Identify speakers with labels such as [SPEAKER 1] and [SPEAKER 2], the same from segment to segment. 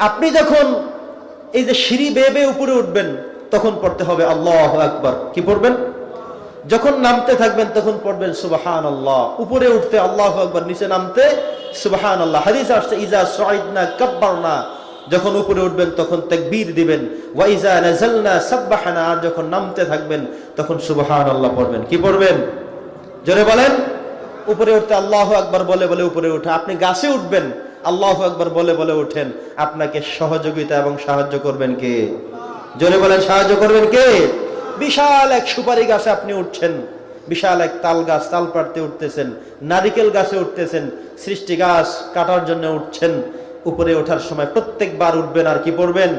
[SPEAKER 1] আপনি যখন এই যে সিঁড়ি বেয়ে বেয়ে উপরে উঠবেন তখন পড়তে হবে আল্লাহু আকবার। কি পড়বেন? যখন নামতে থাকবেন তখন পড়বেন সুবহানাল্লাহ। উপরে উঠতে আল্লাহু আকবার, নিচে নামতে সুবহানাল্লাহ। হাদিসে আসছে ইজা সুআইদনা কাব্বারনা, যখন উপরে উঠবেন তখন তাকবীর দিবেন। ওয়া ইজা নাযালনা সাব্বাহনা, আর যখন নামতে থাকবেন তখন সুবহানাল্লাহ পড়বেন। কি পড়বেন? জোরে বলেন। উপরে উঠতে আল্লাহু আকবার বলে বলে উপরে উঠে। আপনি গাছে উঠবেন, আল্লাহু আকবার বলে বলে উঠেন। আপনাকে সহযোগিতা এবং সাহায্য করবেন কে? জোরে বলেন, সাহায্য করবেন কে? বিশাল এক সুপারি গাছে আপনি উঠছেন, বিশাল এক তাল গাছ, তাল পাড়তে উঠতেছেন, নারিকেল গাছে উঠতেছেন, সৃষ্টি গাছ কাটার জন্য উঠছেন। উপরে ওঠার সময় প্রত্যেকবার উঠবেন আর কি পড়বেন?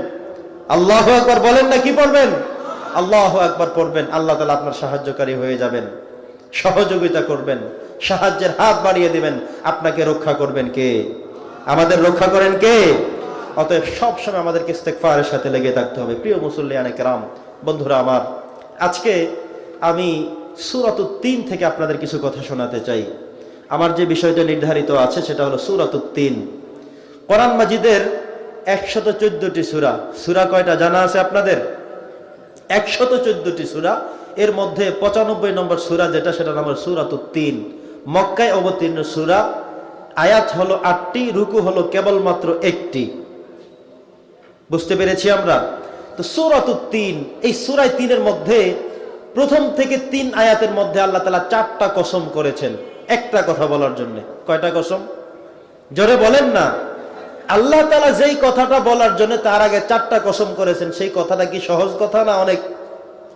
[SPEAKER 1] আল্লাহু আকবার বলেন না, কি পড়বেন? আল্লাহু আকবার পড়বেন। আল্লাহ তাআলা আপনার সাহায্যকারী হয়ে যাবেন, সহযোগিতা করবেন, সাহায্যের হাত বাড়িয়ে দিবেন। আপনাকে রক্ষা করবেন কে? আমাদের রক্ষা করেন কে? অতএব সবসময় আমাদেরকে ইস্তেগফারের সাথে লেগে থাকতে হবে। প্রিয় মুসল্লিয়ানে কেরাম, বন্ধুরা আমার, আজকে আমি সূরাতুত তিন থেকে আপনাদের কিছু কথা শোনাতে চাই। আমার যে বিষয়টা নির্ধারিত আছে সেটা হলো সূরাতুত তিন। কোরআন মাজিদের 114টি সূরা। সূরা কয়টা জানা আছে আপনাদের? 114টি সূরা। এর মধ্যে 95 নম্বর সূরা যেটা, সেটা নাম হলো সূরাতুত তিন। মক্কায় অবতীর্ণ সূরা। আয়াত হলো 8টি, রুকু হলো কেবলমাত্র 1টি। বুঝতে পেরেছি আমরা? তো সূরাতুত তিন, এই সূরা তিনের মধ্যে প্রথম থেকে 3 আয়াতের মধ্যে আল্লাহ তাআলা 4টা কসম করেছেন একটা কথা বলার জন্য। কয়টা কসম? জোরে বলেন না। আল্লাহ তাআলা যেই কথাটা বলার জন্য তার আগে 4টা কসম করেছেন, সেই কথাটা কি সহজ কথা না অনেক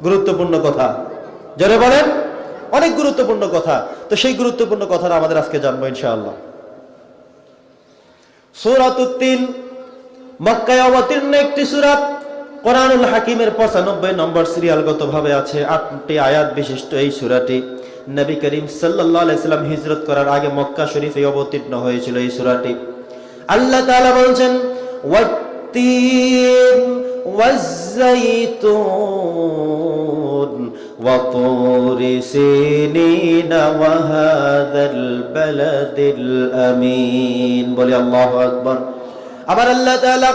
[SPEAKER 1] গুরুত্বপূর্ণ কথা? জোরে বলেন। অনেক গুরুত্বপূর্ণ কথা। তো সেই গুরুত্বপূর্ণ কথাটা আমাদের আজকে জানবো ইনশাআল্লাহ। সূরাতুত তিন মক্কায় অবতীর্ণ একটি সূরা। কোরআনুল হাকিমের 95 নম্বর সিরিয়ালগতভাবে আছে। 8টি আয়াত বিশিষ্ট এই সূরাটি নবী করিম সাল্লাল্লাহু আলাইহি সাল্লাম হিজরত করার আগে মক্কা শরীফে অবতীর্ণ হয়েছিল এই সূরাটি। আল্লাহ তাআলা বলেন ওয়াত-তিন ওয়াজ-যাইতুন ওয়া তুরি সিনিন ওয়া হাযাল বালাদিল আমিন। বলি আল্লাহু আকবার। আবার আল্লাহ তাআলা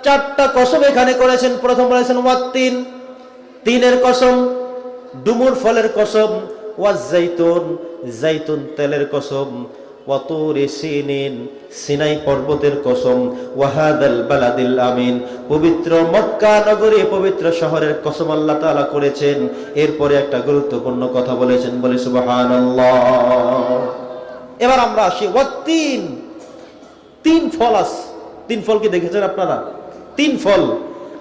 [SPEAKER 1] 4টা কসম এখানে করেছেন। প্রথম বলেছেন ওয়াত-তিন, তিনের কসম, ডুমুর ফলের কসম, ওয়াজ-যাইতুন, যাইতুন তেলের কসম, ওয়া তুরি সিনিন, সিনাই পর্বতের কসম, ওয়া হাযাল বালাদিল আমিন, পবিত্র মক্কা নগরী, পবিত্র শহরের কসম আল্লাহ তাআলা করেছেন। এরপরে একটা গুরুত্বপূর্ণ কথা বলেছেন, বলি সুবহানাল্লাহ। এবার আমরা আসি ওয়াত-তিন। 3 ফল আছে। 3 ফল কি দেখেছেন আপনারা? 3 ফল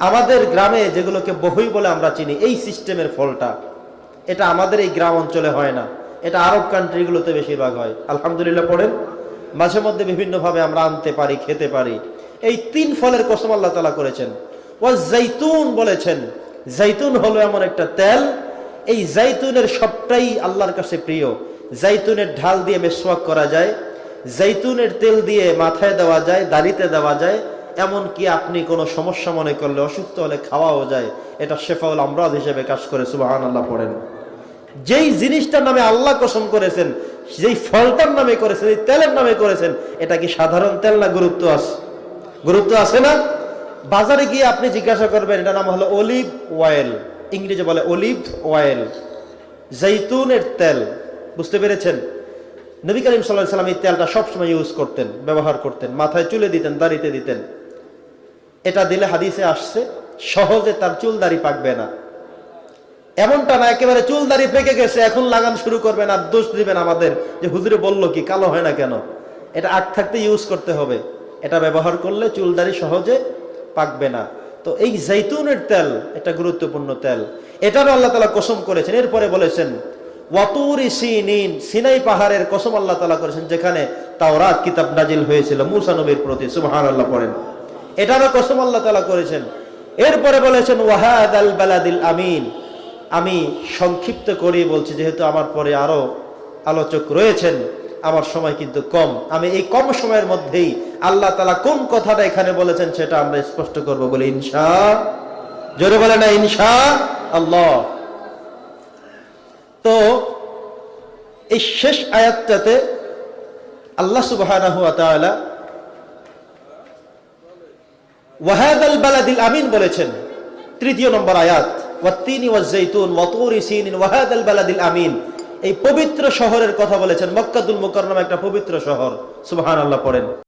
[SPEAKER 1] আমাদের গ্রামে যেগুলোকে বহুই বলে আমরা চিনি, এই সিস্টেমের ফলটা, এটা আমাদের এই গ্রাম অঞ্চলে হয় না, এটা আরব কান্ট্রিগুলোতে বেশিরভাগ হয়। আলহামদুলিল্লাহ পড়েন। মাঝে মধ্যে বিভিন্নভাবে আমরা আনতে পারি, খেতে পারি। এই 3 ফলের কসম আল্লাহ তাআলা করেছেন। ওয়াজ যাইতুন বলেছেন। যাইতুন হলো এমন একটা তেল, এই যাইতুনের সবটাই আল্লাহর কাছে প্রিয়। যাইতুনের ঢাল দিয়ে মেসওয়াক করা যায়, যাইতুনের তেল দিয়ে মাথায় দেওয়া যায়, দাড়িতে দেওয়া যায়, এমনকি আপনি কোনো সমস্যা মনে করলে, অসুস্থ হলে খাওয়াও যায়। এটা শেফাউল আমরাজ হিসেবে কাজ করে। সুবহানাল্লাহ পড়েন। যেই জিনিসটার নামে আল্লাহ কসম করেছেন, যেই ফলটার নামে করেছেন, এই তেলের নামে করেছেন, এটা কি সাধারণ তেল না গুরুত্ব আছে? গুরুত্ব আছে না? বাজারে গিয়ে আপনি জিজ্ঞাসা করবেন, এটা নাম হলো অলিভ অয়েল, ইংরেজি বলে অলিভ অয়েল, জৈতুনের তেল। বুঝতে পেরেছেন? নবী করিম সাল্লাল্লাহু আলাইহি ওয়াসাল্লাম এই তেলটা সবসময় ইউজ করতেন, ব্যবহার করতেন, মাথায় চুলে দিতেন, দাড়িতে দিতেন। এটা দিলে হাদিসে আসছে সহজে তার চুল দাড়ি পাকবে না। এমনটা না একেবারে চুল দাড়ি পেকে গেছে এখন লাগান শুরু করবেন আর দোষ দিবেন আমাদের যে হুজুরে বললো কি কালো হয় না কেন। এটা আগ থাকতে ইউজ করতে হবে। এটা ব্যবহার করলে চুল দাড়ি সহজে পাকবে না। তো এই জৈতুনের তেল এটা গুরুত্বপূর্ণ তেল, এটারও আল্লাহ তাআলা কসম করেছেন। এরপরে বলেছেন ওয়া তুরি সিনিন, সিনাই পাহাড়ের কসম আল্লাহ তাআলা করেছেন, যেখানে তাওরাত কিতাব নাজিল হয়েছিল মূসা নবীর প্রতি। সুবহানাল্লাহ পড়েন। এটারও কসম আল্লাহ তাআলা করেছেন। এরপরে বলেছেন ওয়া হাযাল বালাদিল আমিন। আমি সংক্ষিপ্ত করে বলছি, যেহেতু আমার পরে আরো আলোচক রয়েছেন, আমার সময় কিন্তু কম। আমি এই কম সময়ের মধ্যেই আল্লাহ তাআলা কোন কথাটা এখানে বলেছেন সেটা আমরা স্পষ্ট করব বলে ইনশাআল্লাহ। জোরে বলে না ইনশাআল্লাহ। তো এই শেষ আয়াতটাতে আল্লাহ সুবহানাহু ওয়া তাআলা ওয়াহাদাল বালাদিল আমিন বলেছেন। তৃতীয় নম্বর আয়াত, ওয়াত্তিনি ওয়াজ্জাইতুন ওয়া তুরি সিনিন ওয়াহাদাল বালাদিল আমিন, এই পবিত্র শহরের কথা বলেছেন। মক্কাতুল মুকাররমা একটা পবিত্র শহর। সুবহানাল্লাহ পড়েন।